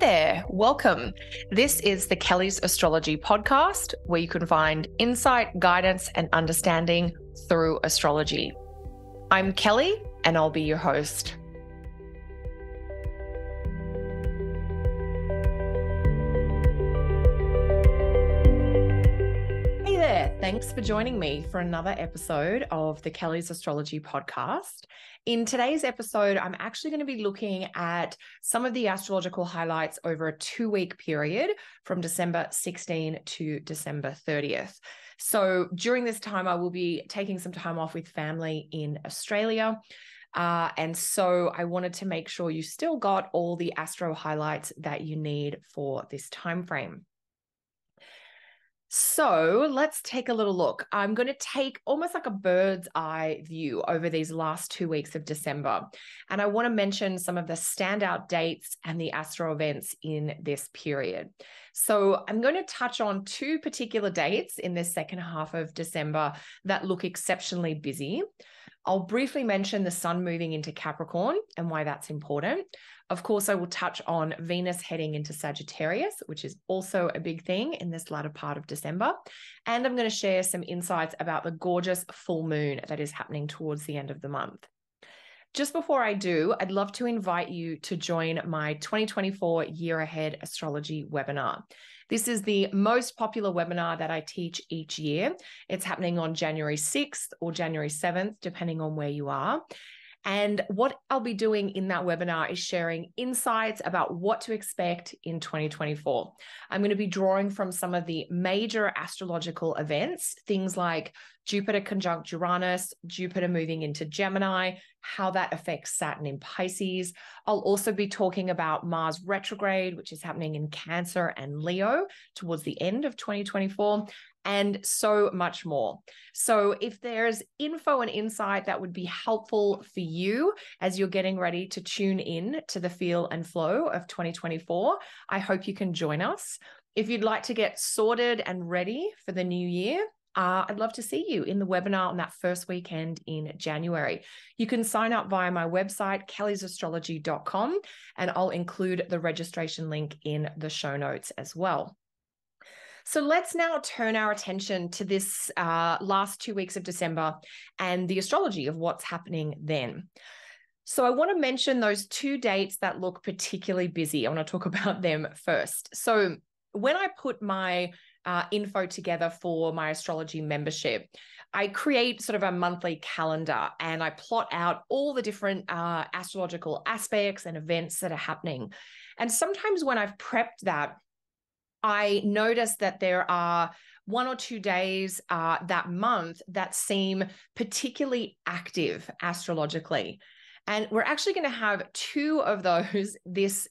there, welcome. This is the Kelly's Astrology podcast, where you can find insight, guidance, and understanding through astrology. I'm Kelly, and I'll be your host. Hey there, thanks for joining me for another episode of the Kelly's Astrology podcast. In today's episode, I'm actually going to be looking at some of the astrological highlights over a 2-week period from December 16 to December 30th. So during this time, I will be taking some time off with family in Australia. And so I wanted to make sure you still got all the astro highlights that you need for this time frame. So let's take a little look. I'm going to take almost like a bird's eye view over these last 2 weeks of December. And I want to mention some of the standout dates and the astro events in this period. So I'm going to touch on 2 particular dates in this second half of December that look exceptionally busy. I'll briefly mention the sun moving into Capricorn and why that's important. Of course, I will touch on Venus heading into Sagittarius, which is also a big thing in this latter part of December. And I'm going to share some insights about the gorgeous full moon that is happening towards the end of the month. Just before I do, I'd love to invite you to join my 2024 Year Ahead Astrology webinar. This is the most popular webinar that I teach each year. It's happening on January 6th or January 7th, depending on where you are. And what I'll be doing in that webinar is sharing insights about what to expect in 2024. I'm going to be drawing from some of the major astrological events, things like Jupiter conjunct Uranus, Jupiter moving into Gemini, how that affects Saturn in Pisces. I'll also be talking about Mars retrograde, which is happening in Cancer and Leo towards the end of 2024. And so much more. So if there's info and insight that would be helpful for you as you're getting ready to tune in to the feel and flow of 2024, I hope you can join us. If you'd like to get sorted and ready for the new year, I'd love to see you in the webinar on that first weekend in January. You can sign up via my website, kellysastrology.com, and I'll include the registration link in the show notes as well. So let's now turn our attention to this last 2 weeks of December and the astrology of what's happening then. So I want to mention those 2 dates that look particularly busy. I want to talk about them first. So when I put my info together for my astrology membership, I create sort of a monthly calendar and I plot out all the different astrological aspects and events that are happening. And sometimes when I've prepped that, I notice that there are 1 or 2 days that month that seem particularly active astrologically. And we're actually going to have 2 of those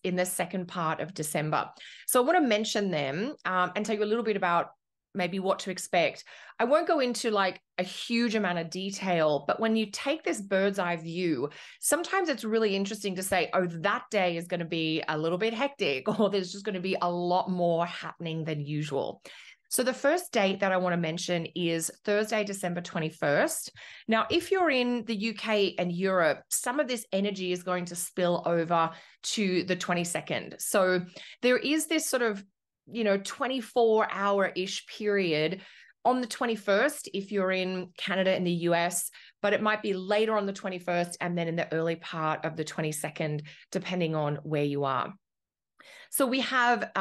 in the second part of December. So I want to mention them and tell you a little bit about maybe what to expect. I won't go into like a huge amount of detail, but when you take this bird's eye view, sometimes it's really interesting to say, oh, that day is going to be a little bit hectic, or there's just going to be a lot more happening than usual. So the first date that I want to mention is Thursday, December 21st. Now, if you're in the UK and Europe, some of this energy is going to spill over to the 22nd. So there is this sort of 24-hour-ish period on the 21st if you're in Canada and the US, but it might be later on the 21st and then in the early part of the 22nd, depending on where you are. So we have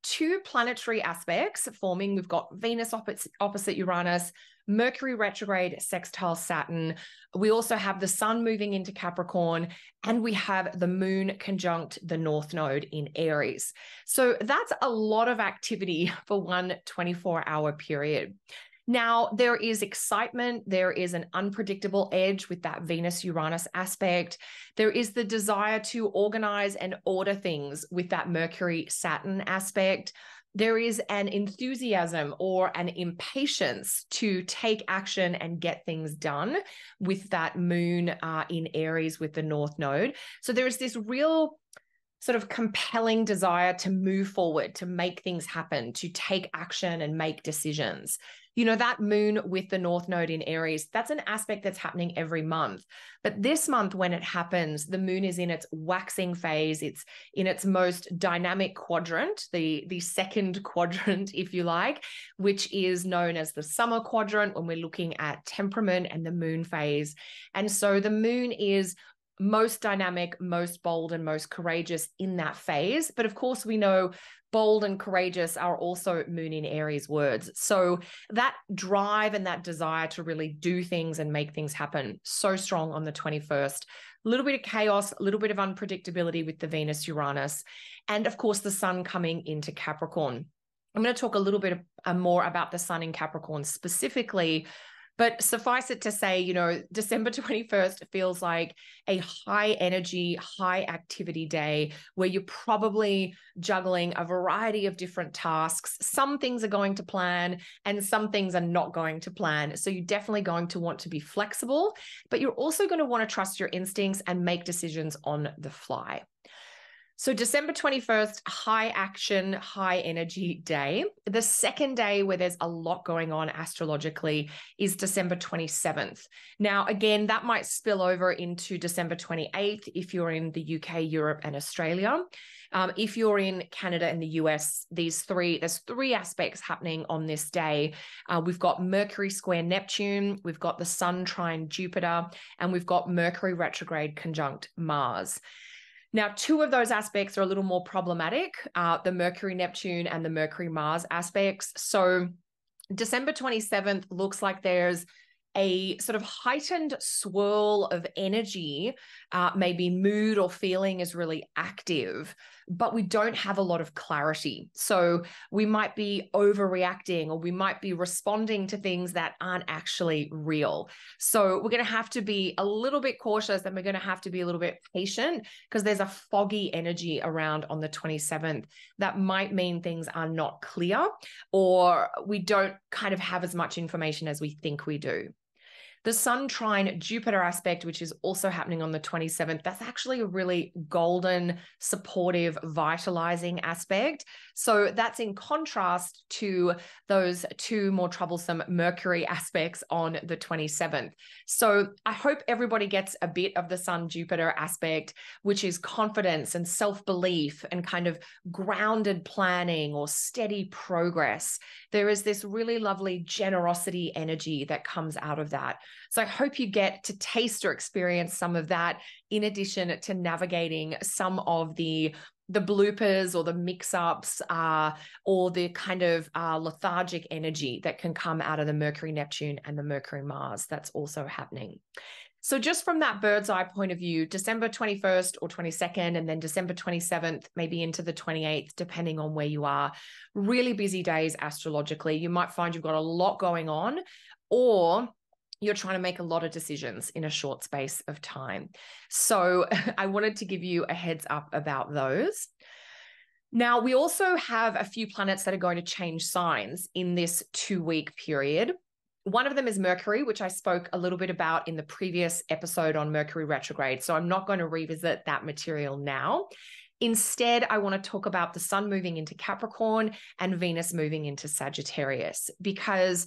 2 planetary aspects forming. We've got Venus opposite Uranus, Mercury retrograde sextile Saturn. We also have the sun moving into Capricorn, and we have the moon conjunct the North Node in Aries. So that's a lot of activity for one 24-hour period. Now, there is excitement. There is an unpredictable edge with that Venus-Uranus aspect. There is the desire to organize and order things with that Mercury-Saturn aspect. There is an enthusiasm or an impatience to take action and get things done with that moon in Aries with the North Node. So there is this real sort of compelling desire to move forward, to make things happen, to take action and make decisions. that moon with the North Node in Aries, that's an aspect that's happening every month. But this month, when it happens, the moon is in its waxing phase. It's in its most dynamic quadrant, the second quadrant, if you like, which is known as the summer quadrant when we're looking at temperament and the moon phase. And so the moon is most dynamic, most bold, and most courageous in that phase. But of course, we know bold and courageous are also moon in Aries words. So that drive and that desire to really do things and make things happen, so strong on the 21st. A little bit of chaos, a little bit of unpredictability with the Venus Uranus, and of course, the sun coming into Capricorn. I'm going to talk a little bit more about the sun in Capricorn specifically. But suffice it to say, December 21st feels like a high energy, high activity day where you're probably juggling a variety of different tasks. Some things are going to plan and some things are not going to plan. So you're definitely going to want to be flexible, but you're also going to want to trust your instincts and make decisions on the fly. So December 21st, high action, high energy day. The second day where there's a lot going on astrologically is December 27th. Now, again, that might spill over into December 28th if you're in the UK, Europe, and Australia. If you're in Canada and the US, there's three aspects happening on this day. We've got Mercury square Neptune, we've got the Sun trine Jupiter, and we've got Mercury retrograde conjunct Mars. Now, two of those aspects are a little more problematic, the Mercury-Neptune and the Mercury-Mars aspects. So December 27th looks like there's a sort of heightened swirl of energy, maybe mood or feeling is really active, but we don't have a lot of clarity. So we might be overreacting or we might be responding to things that aren't actually real. So we're going to have to be a little bit cautious and we're going to have to be a little bit patient because there's a foggy energy around on the 27th that might mean things are not clear or we don't kind of have as much information as we think we do. The Sun trine Jupiter aspect, which is also happening on the 27th, that's actually a really golden, supportive, vitalizing aspect. So that's in contrast to those two more troublesome Mercury aspects on the 27th. So I hope everybody gets a bit of the Sun Jupiter aspect, which is confidence and self-belief and kind of grounded planning or steady progress. There is this really lovely generosity energy that comes out of that. So I hope you get to taste or experience some of that in addition to navigating some of the bloopers or the mix-ups or the kind of lethargic energy that can come out of the Mercury-Neptune and the Mercury-Mars. That's also happening. So just from that bird's eye point of view, December 21st or 22nd, and then December 27th, maybe into the 28th, depending on where you are, really busy days astrologically. You might find you've got a lot going on, or you're trying to make a lot of decisions in a short space of time. So I wanted to give you a heads up about those. Now, we also have a few planets that are going to change signs in this 2-week period. One of them is Mercury, which I spoke a little bit about in the previous episode on Mercury retrograde. So I'm not going to revisit that material now. Instead, I want to talk about the Sun moving into Capricorn and Venus moving into Sagittarius, because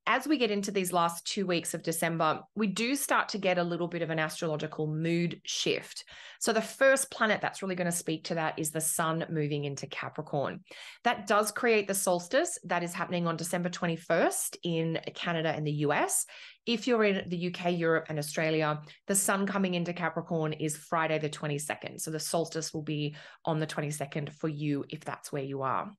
as we get into these last 2 weeks of December, we do start to get a little bit of an astrological mood shift. So the first planet that's really going to speak to that is the Sun moving into Capricorn. That does create the solstice that is happening on December 21st in Canada and the US. If you're in the UK, Europe, and Australia, the Sun coming into Capricorn is Friday the 22nd. So the solstice will be on the 22nd for you if that's where you are.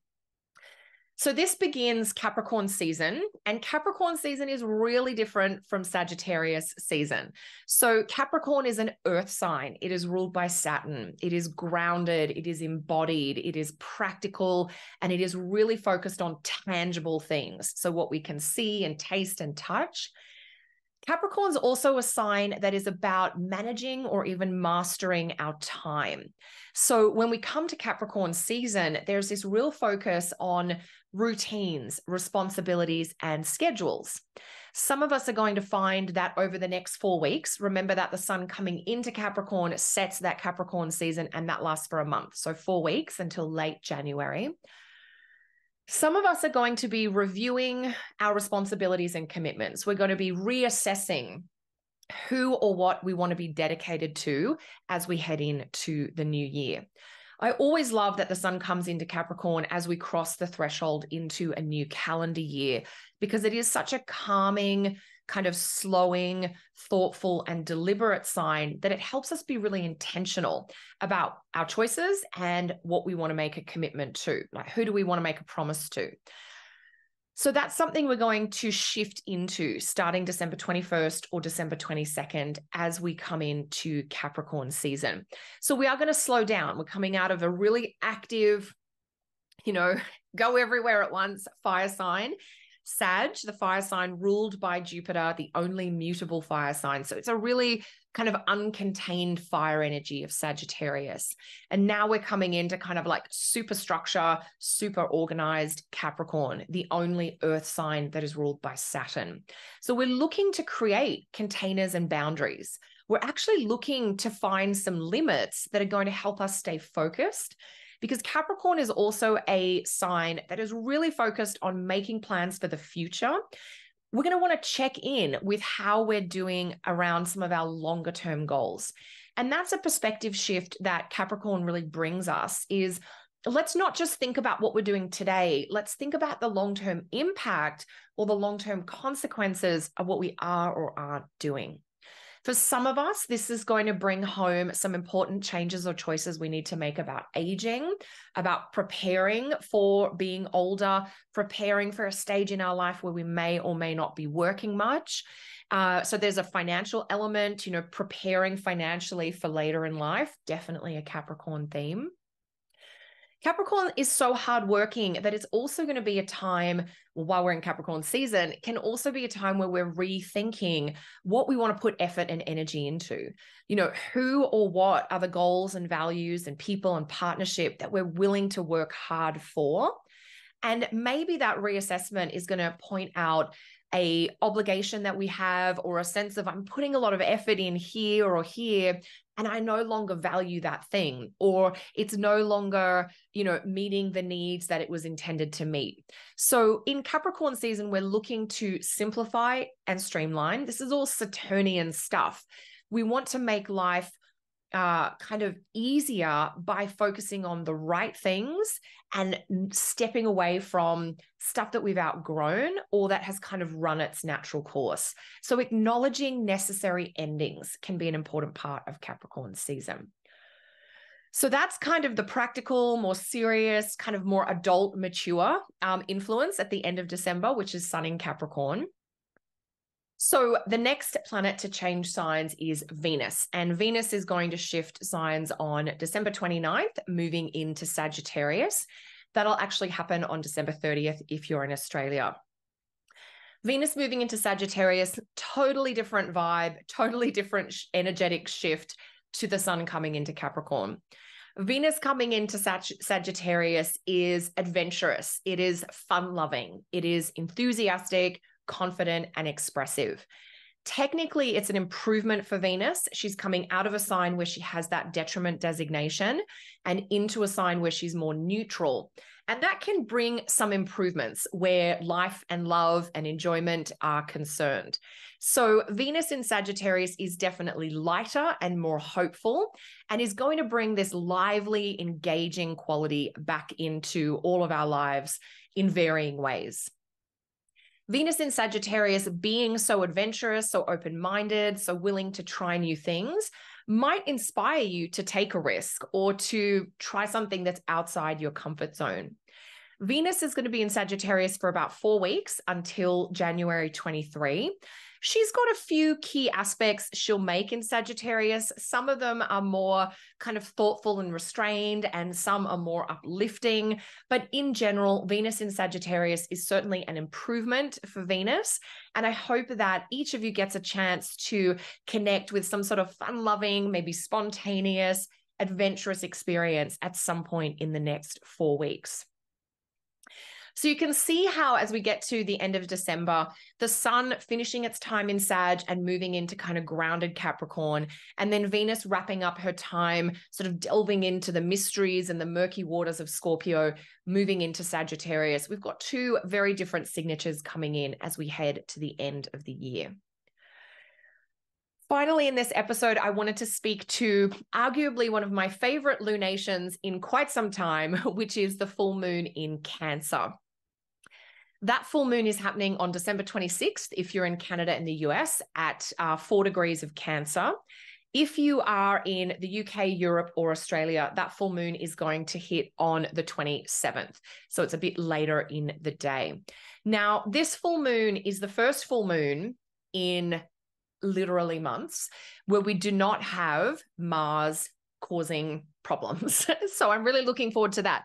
So this begins Capricorn season, and Capricorn season is really different from Sagittarius season. So Capricorn is an earth sign. It is ruled by Saturn. It is grounded. It is embodied. It is practical, and it is really focused on tangible things. So what we can see and taste and touch. Capricorn's also a sign that is about managing or even mastering our time. So when we come to Capricorn season, there's this real focus on routines, responsibilities, and schedules. Some of us are going to find that over the next 4 weeks, remember that the Sun coming into Capricorn sets that Capricorn season, and that lasts for a month. So 4 weeks until late January. Some of us are going to be reviewing our responsibilities and commitments. We're going to be reassessing who or what we want to be dedicated to as we head into the new year. I always love that the sun comes into Capricorn as we cross the threshold into a new calendar year, because it is such a calming, kind of slowing, thoughtful, and deliberate sign that it helps us be really intentional about our choices and what we want to make a commitment to. Like, who do we want to make a promise to? So that's something we're going to shift into starting December 21st or December 22nd as we come into Capricorn season. So we are going to slow down. We're coming out of a really active, go everywhere at once fire sign. Sag, the fire sign ruled by Jupiter, the only mutable fire sign. So it's a really kind of uncontained fire energy of Sagittarius. And now we're coming into kind of like superstructure, super organized Capricorn, the only earth sign that is ruled by Saturn. So we're looking to create containers and boundaries. We're actually looking to find some limits that are going to help us stay focused, because Capricorn is also a sign that is really focused on making plans for the future. We're going to want to check in with how we're doing around some of our longer term goals. And that's a perspective shift that Capricorn really brings us, is let's not just think about what we're doing today. Let's think about the long-term impact or the long-term consequences of what we are or aren't doing. For some of us, this is going to bring home some important changes or choices we need to make about aging, about preparing for being older, preparing for a stage in our life where we may or may not be working much. So there's a financial element, preparing financially for later in life, definitely a Capricorn theme. Capricorn is so hardworking that it's also going to be a time, while we're in Capricorn season, it can also be a time where we're rethinking what we want to put effort and energy into. Who or what are the goals and values and people and partnership that we're willing to work hard for? And maybe that reassessment is going to point out a obligation that we have, or a sense of, I'm putting a lot of effort in here or here, and I no longer value that thing, or it's no longer, meeting the needs that it was intended to meet. So in Capricorn season, we're looking to simplify and streamline. This is all Saturnian stuff. We want to make life kind of easier by focusing on the right things and stepping away from stuff that we've outgrown or that has kind of run its natural course. So acknowledging necessary endings can be an important part of Capricorn season. So that's kind of the practical, more serious, kind of more adult, mature influence at the end of December, which is Sun in Capricorn. So the next planet to change signs is Venus, and Venus is going to shift signs on December 29th, moving into Sagittarius. That'll actually happen on December 30th if you're in Australia. Venus moving into Sagittarius, totally different vibe, totally different energetic shift to the sun coming into Capricorn. Venus coming into Sagittarius is adventurous. It is fun-loving. It is enthusiastic, confident, and expressive. Technically, it's an improvement for Venus. She's coming out of a sign where she has that detriment designation and into a sign where she's more neutral. And that can bring some improvements where life and love and enjoyment are concerned. So Venus in Sagittarius is definitely lighter and more hopeful, and is going to bring this lively, engaging quality back into all of our lives in varying ways. Venus in Sagittarius, being so adventurous, so open-minded, so willing to try new things, might inspire you to take a risk or to try something that's outside your comfort zone. Venus is going to be in Sagittarius for about 4 weeks until January 23. She's got a few key aspects she'll make in Sagittarius. Some of them are more kind of thoughtful and restrained, and some are more uplifting. But in general, Venus in Sagittarius is certainly an improvement for Venus. And I hope that each of you gets a chance to connect with some sort of fun-loving, maybe spontaneous, adventurous experience at some point in the next 4 weeks. So you can see how, as we get to the end of December, the sun finishing its time in Sag and moving into kind of grounded Capricorn, and then Venus wrapping up her time, sort of delving into the mysteries and the murky waters of Scorpio, moving into Sagittarius. We've got two very different signatures coming in as we head to the end of the year. Finally, in this episode, I wanted to speak to arguably one of my favorite lunations in quite some time, which is the full moon in Cancer. That full moon is happening on December 26th, if you're in Canada and the US, at 4 degrees of Cancer. If you are in the UK, Europe, or Australia, that full moon is going to hit on the 27th. So it's a bit later in the day. Now, this full moon is the first full moon in literally months where we do not have Mars causing problems. So I'm really looking forward to that.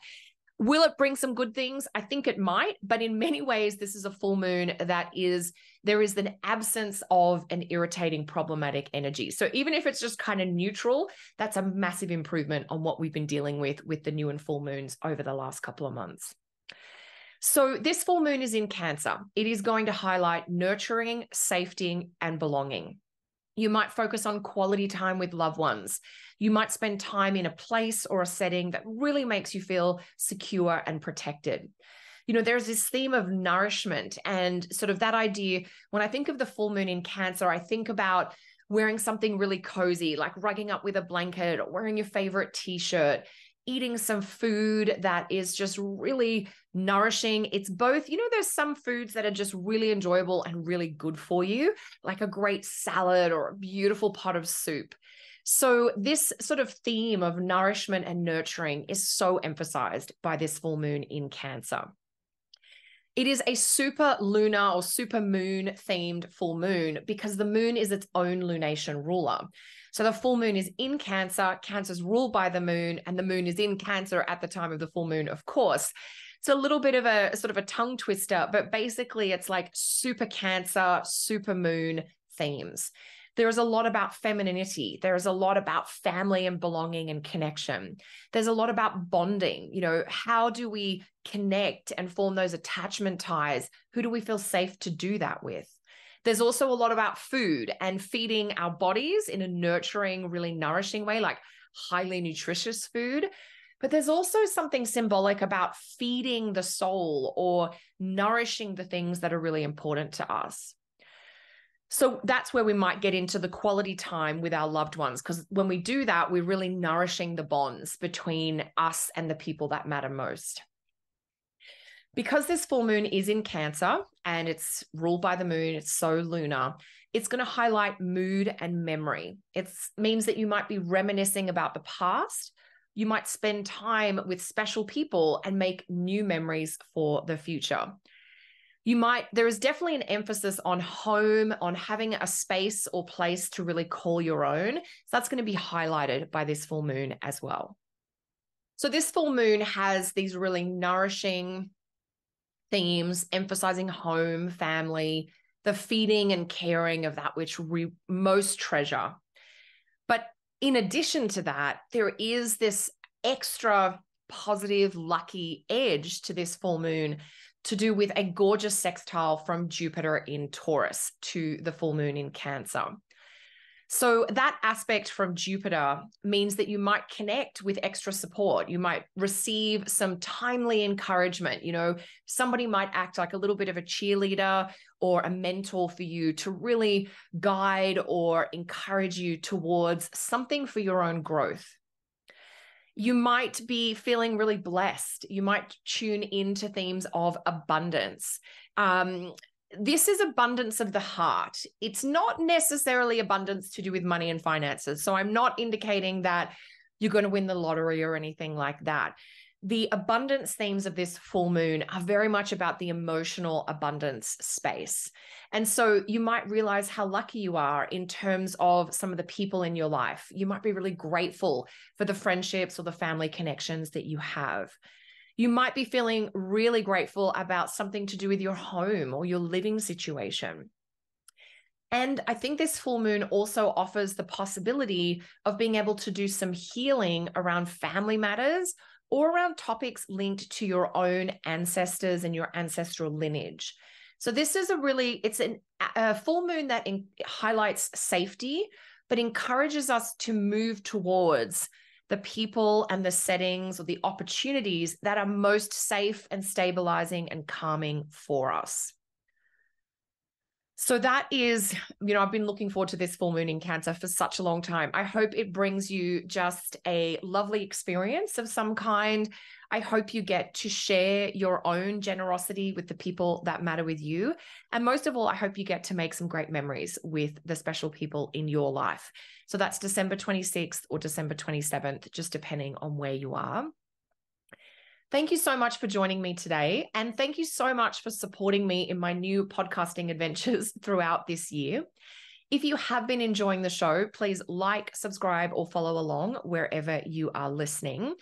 Will it bring some good things? I think it might, but in many ways, this is a full moon there is an absence of an irritating, problematic energy. So even if it's just kind of neutral, that's a massive improvement on what we've been dealing with the new and full moons over the last couple of months. So this full moon is in Cancer. It is going to highlight nurturing, safety, and belonging. You might focus on quality time with loved ones. You might spend time in a place or a setting that really makes you feel secure and protected. You know, there's this theme of nourishment and sort of that idea. When I think of the full moon in Cancer, I think about wearing something really cozy, like rugging up with a blanket or wearing your favorite t-shirt, eating some food that is just really nourishing. It's both, there's some foods that are just really enjoyable and really good for you, like a great salad or a beautiful pot of soup. So this sort of theme of nourishment and nurturing is so emphasized by this full moon in Cancer. It is a super lunar or super moon themed full moon because the moon is its own lunation ruler. So the full moon is in Cancer, Cancer's ruled by the moon, and the moon is in Cancer at the time of the full moon, of course. It's a little bit of a sort of a tongue twister, but basically it's like super Cancer, super moon themes. There is a lot about femininity. There is a lot about family and belonging and connection. There's a lot about bonding. How do we connect and form those attachment ties? Who do we feel safe to do that with? There's also a lot about food and feeding our bodies in a nurturing, really nourishing way, like highly nutritious food. But there's also something symbolic about feeding the soul or nourishing the things that are really important to us. So that's where we might get into the quality time with our loved ones, because when we do that, we're really nourishing the bonds between us and the people that matter most. Because this full moon is in Cancer and it's ruled by the moon, it's so lunar, it's going to highlight mood and memory. It means that you might be reminiscing about the past. You might spend time with special people and make new memories for the future. There is definitely an emphasis on home, on having a space or place to really call your own. So that's going to be highlighted by this full moon as well. So this full moon has these really nourishing themes, emphasizing home, family, the feeding and caring of that which we most treasure. But in addition to that, there is this extra positive, lucky edge to this full moon to do with a gorgeous sextile from Jupiter in Taurus to the full moon in Cancer. So that aspect from Jupiter means that you might connect with extra support. You might receive some timely encouragement. Somebody might act like a little bit of a cheerleader or a mentor for you to really guide or encourage you towards something for your own growth. You might be feeling really blessed. You might tune into themes of abundance. This is abundance of the heart. It's not necessarily abundance to do with money and finances. So I'm not indicating that you're going to win the lottery or anything like that. The abundance themes of this full moon are very much about the emotional abundance space. And so you might realize how lucky you are in terms of some of the people in your life. You might be really grateful for the friendships or the family connections that you have. You might be feeling really grateful about something to do with your home or your living situation. And I think this full moon also offers the possibility of being able to do some healing around family matters or around topics linked to your own ancestors and your ancestral lineage. So this is it's a full moon that highlights safety, but encourages us to move towards the people and the settings or the opportunities that are most safe and stabilizing and calming for us. So that is, I've been looking forward to this full moon in Cancer for such a long time. I hope it brings you just a lovely experience of some kind. I hope you get to share your own generosity with the people that matter with you. And most of all, I hope you get to make some great memories with the special people in your life. So that's December 26th or December 27th, just depending on where you are. Thank you so much for joining me today. And thank you so much for supporting me in my new podcasting adventures throughout this year. If you have been enjoying the show, please like, subscribe, or follow along wherever you are listening.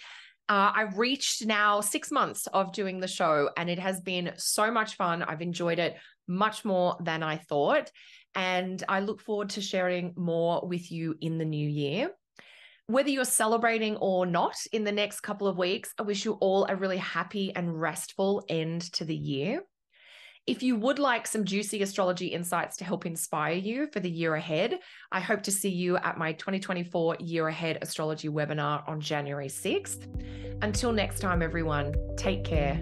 I've reached now 6 months of doing the show, and it has been so much fun. I've enjoyed it much more than I thought. And I look forward to sharing more with you in the new year. Whether you're celebrating or not in the next couple of weeks, I wish you all a really happy and restful end to the year. If you would like some juicy astrology insights to help inspire you for the year ahead, I hope to see you at my 2024 Year Ahead Astrology webinar on January 6th. Until next time, everyone, take care.